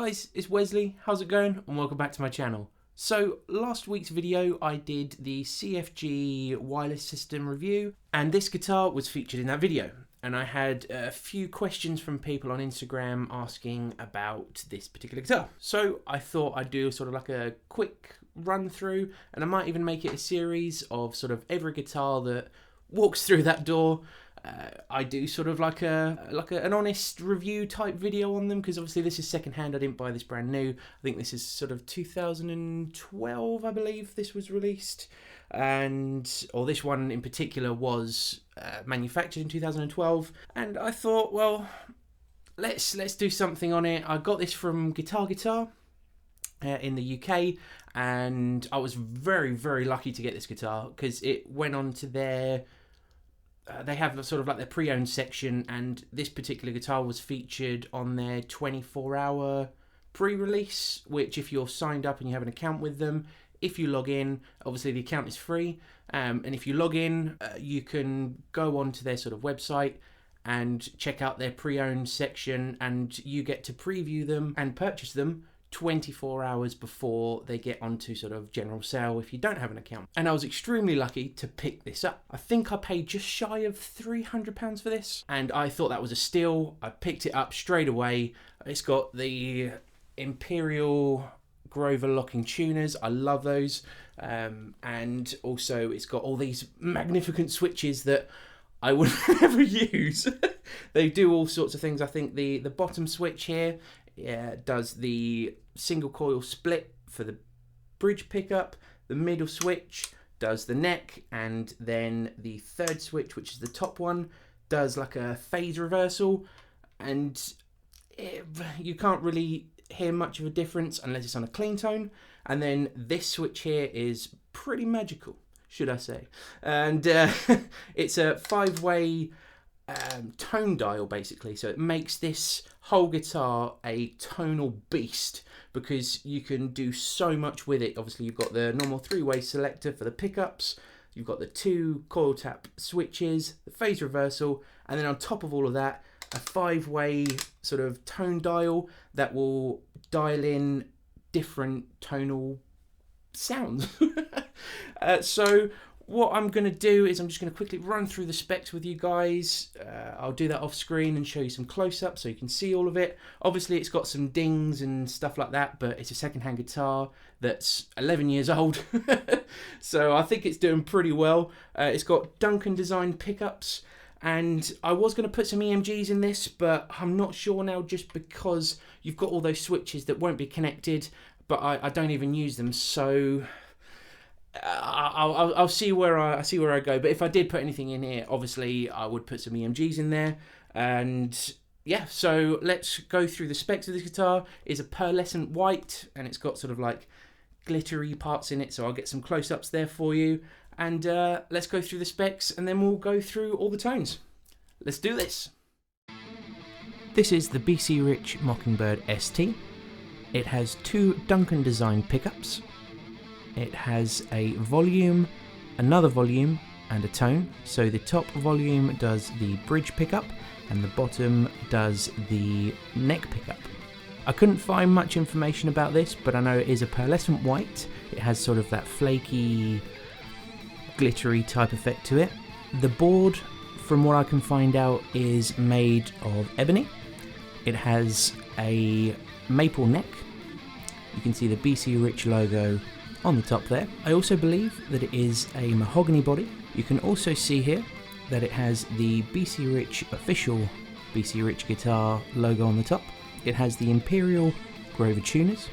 guys, it's Wesley, how's it going? And welcome back to my channel. So last week's video I did the CFG wireless system review and this guitar was featured in that video. And I had a few questions from people on Instagram asking about this particular guitar. So I thought I'd do sort of like a quick run through, and I might even make it a series of sort of every guitar that walks through that door. I do sort of like an honest review type video on them, because obviously this is second hand. I didn't buy this brand new. I think this is sort of 2012, I believe this was released, or this one in particular was manufactured in 2012. And I thought, well, let's do something on it. I got this from Guitar in the UK, and I was very lucky to get this guitar because it went on to their they have sort of like their pre-owned section, and this particular guitar was featured on their 24-hour pre-release, which if you're signed up and you have an account with them, if you log in, obviously the account is free, and if you log in, you can go onto their sort of website and check out their pre-owned section, and you get to preview them and purchase them 24 hours before they get onto sort of general sale if you don't have an account. And I was extremely lucky to pick this up. I think I paid just shy of £300 for this, and I thought that was a steal. I picked it up straight away. It's got the Imperial Grover locking tuners. I love those. And also it's got all these magnificent switches that I would never use. They do all sorts of things. I think the bottom switch here does the single coil split for the bridge pickup. The middle switch does the neck, and then the third switch, which is the top one, does like a phase reversal, and you can't really hear much of a difference unless it's on a clean tone. And then this switch here is pretty magical, should I say. And it's a 5-way tone dial basically, so it makes this whole guitar a tonal beast because you can do so much with it. Obviously you've got the normal 3-way selector for the pickups, you've got the 2 coil tap switches, the phase reversal, and then on top of all of that, a 5-way sort of tone dial that will dial in different tonal sounds. So what I'm going to do is I'm just going to quickly run through the specs with you guys. I'll do that off screen and show you some close-ups so you can see all of it. Obviously it's got some dings and stuff like that, but it's a second-hand guitar that's 11 years old. So I think it's doing pretty well. It's got Duncan designed pickups, and I was going to put some EMGs in this, but I'm not sure now just because you've got all those switches that won't be connected, but I don't even use them, so I'll see where I go. But if I did put anything in here, obviously I would put some EMGs in there. And yeah, so let's go through the specs of this guitar. It's a pearlescent white, and it's got sort of like glittery parts in it, so I'll get some close-ups there for you. And let's go through the specs, and then we'll go through all the tones. Let's do this. This is the BC Rich Mockingbird ST. It has 2 Duncan designed pickups. It has a volume, another volume, and a tone. So the top volume does the bridge pickup, and the bottom does the neck pickup. I couldn't find much information about this, but I know it is a pearlescent white. It has sort of that flaky, glittery type effect to it. The board, from what I can find out, is made of ebony. It has a maple neck. You can see the BC Rich logo on the top there. I also believe that it is a mahogany body. You can also see here that it has the BC Rich official BC Rich guitar logo on the top. It has the Imperial Grover tuners.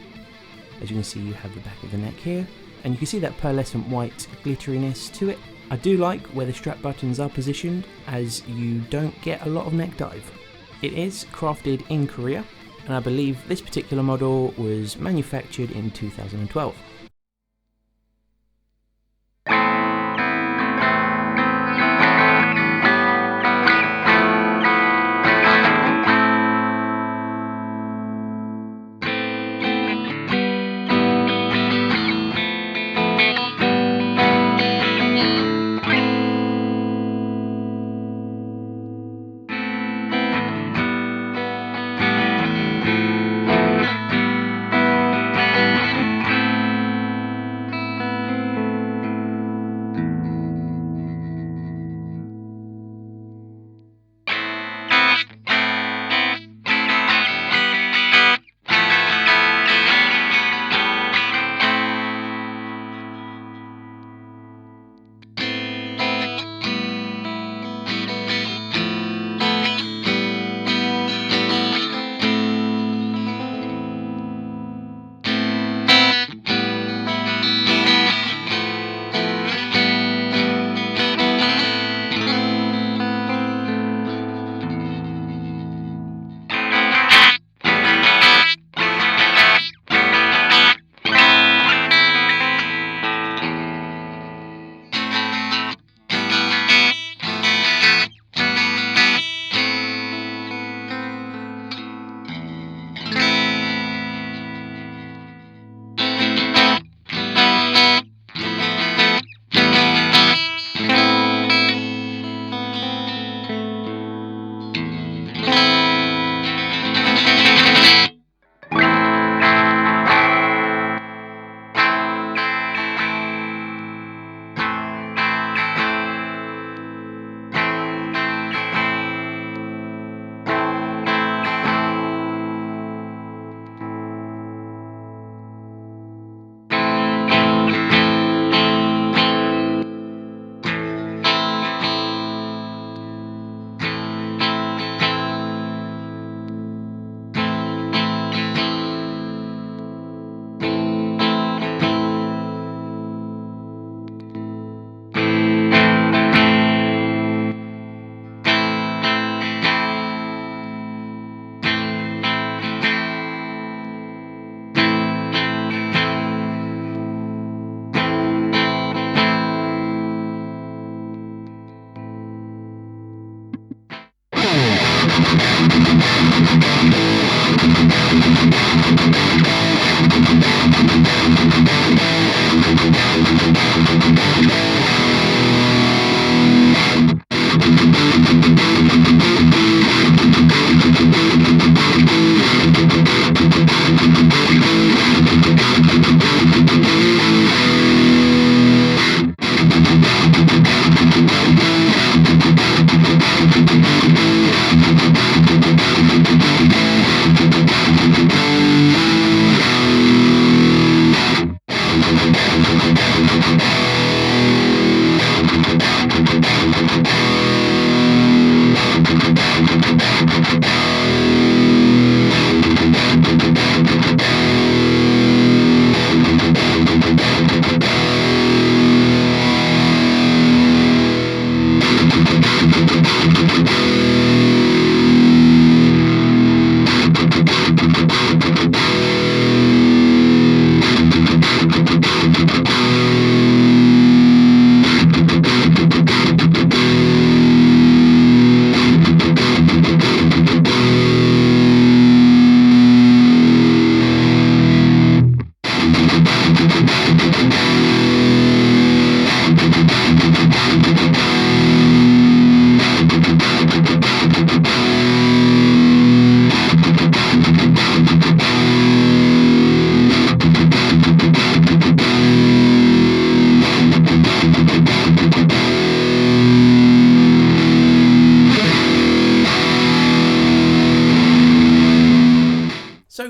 As you can see, you have the back of the neck here, and you can see that pearlescent white glitteriness to it. I do like where the strap buttons are positioned, as you don't get a lot of neck dive. It is crafted in Korea, and I believe this particular model was manufactured in 2012.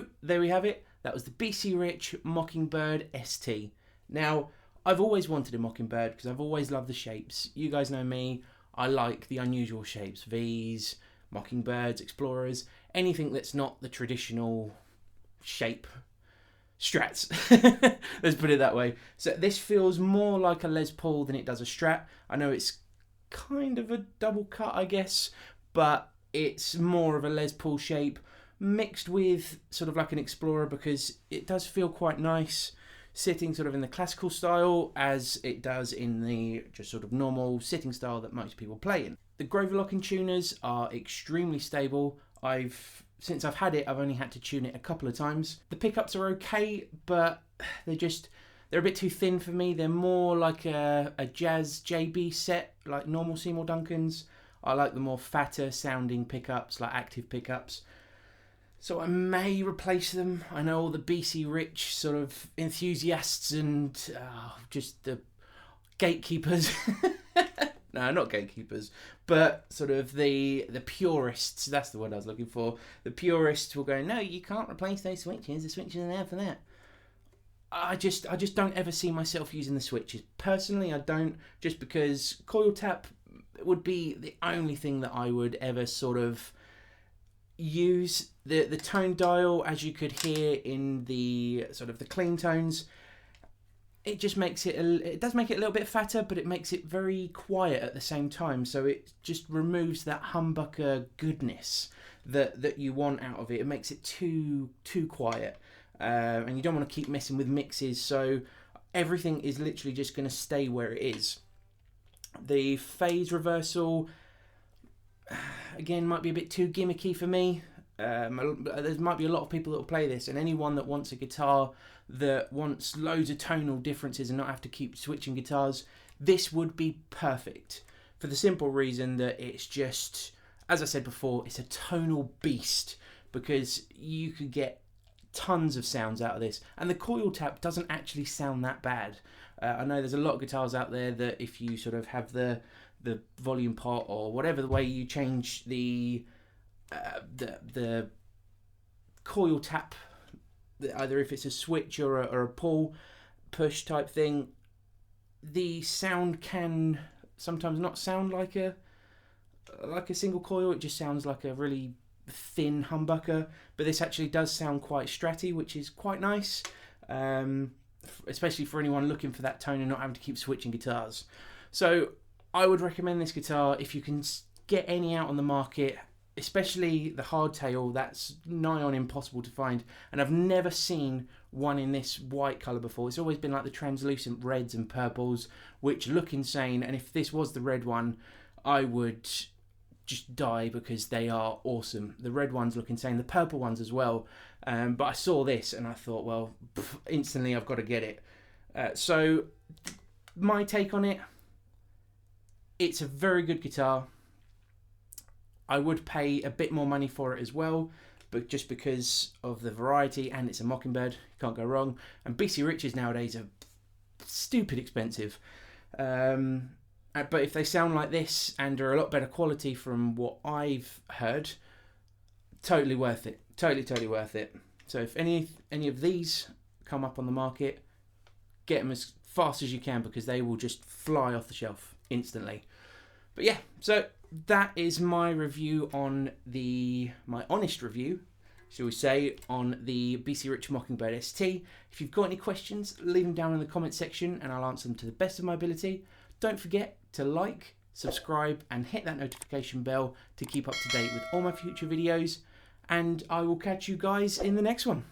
So there we have it. That was the BC Rich Mockingbird ST. Now, I've always wanted a Mockingbird because I've always loved the shapes. You guys know me, I like the unusual shapes. Vs, Mockingbirds, Explorers, anything that's not the traditional shape. Strats. Let's put it that way. So this feels more like a Les Paul than it does a Strat. I know it's kind of a double cut, I guess, but it's more of a Les Paul shape mixed with sort of like an Explorer, because it does feel quite nice sitting sort of in the classical style as it does in the just sort of normal sitting style that most people play in. The Grover locking tuners are extremely stable. Since I've had it, I've only had to tune it a couple of times. The pickups are okay, but they're a bit too thin for me. They're more like a Jazz JB set, like normal Seymour Duncans. I like the more fatter sounding pickups, like active pickups. So I may replace them. I know all the BC Rich sort of enthusiasts and just the gatekeepers. No, not gatekeepers, but sort of the purists. That's the word I was looking for. The purists will go, no, you can't replace those switches. The switches are there for that. I just don't ever see myself using the switches. Personally, I don't, just because coil tap would be the only thing that I would ever sort of use. The tone dial, as you could hear in the sort of the clean tones, it just makes it, it does make it a little bit fatter, but it makes it very quiet at the same time. So it just removes that humbucker goodness that you want out of it. It makes it too quiet. And you don't want to keep messing with mixes, so everything is literally just going to stay where it is. The phase reversal, again, might be a bit too gimmicky for me. There might be a lot of people that will play this, and anyone that wants a guitar that wants loads of tonal differences and not have to keep switching guitars, this would be perfect, for the simple reason that it's just, as I said before, it's a tonal beast, because you could get tons of sounds out of this, and the coil tap doesn't actually sound that bad. I know there's a lot of guitars out there that if you sort of have the volume pot or whatever the way you change the coil tap, either if it's a switch or a pull push type thing, the sound can sometimes not sound like a single coil. It just sounds like a really thin humbucker, but this actually does sound quite stratty, which is quite nice, especially for anyone looking for that tone and not having to keep switching guitars. So I would recommend this guitar if you can get any out on the market, especially the hardtail. That's nigh on impossible to find, and I've never seen one in this white colour before. It's always been like the translucent reds and purples, which look insane, and if this was the red one, I would just die, because they are awesome. The red ones look insane, the purple ones as well, but I saw this and I thought, well, instantly I've got to get it. So my take on it, it's a very good guitar. I would pay a bit more money for it as well, but just because of the variety, and it's a Mockingbird, can't go wrong. And BC Riches nowadays are stupid expensive. But if they sound like this and are a lot better quality from what I've heard, totally worth it. Totally worth it. So if any of these come up on the market, get them as fast as you can, because they will just fly off the shelf instantly. But yeah, so that is my review on my honest review, shall we say, on the BC Rich Mockingbird ST. If you've got any questions, leave them down in the comment section and I'll answer them to the best of my ability. Don't forget to like, subscribe and hit that notification bell to keep up to date with all my future videos, and I will catch you guys in the next one.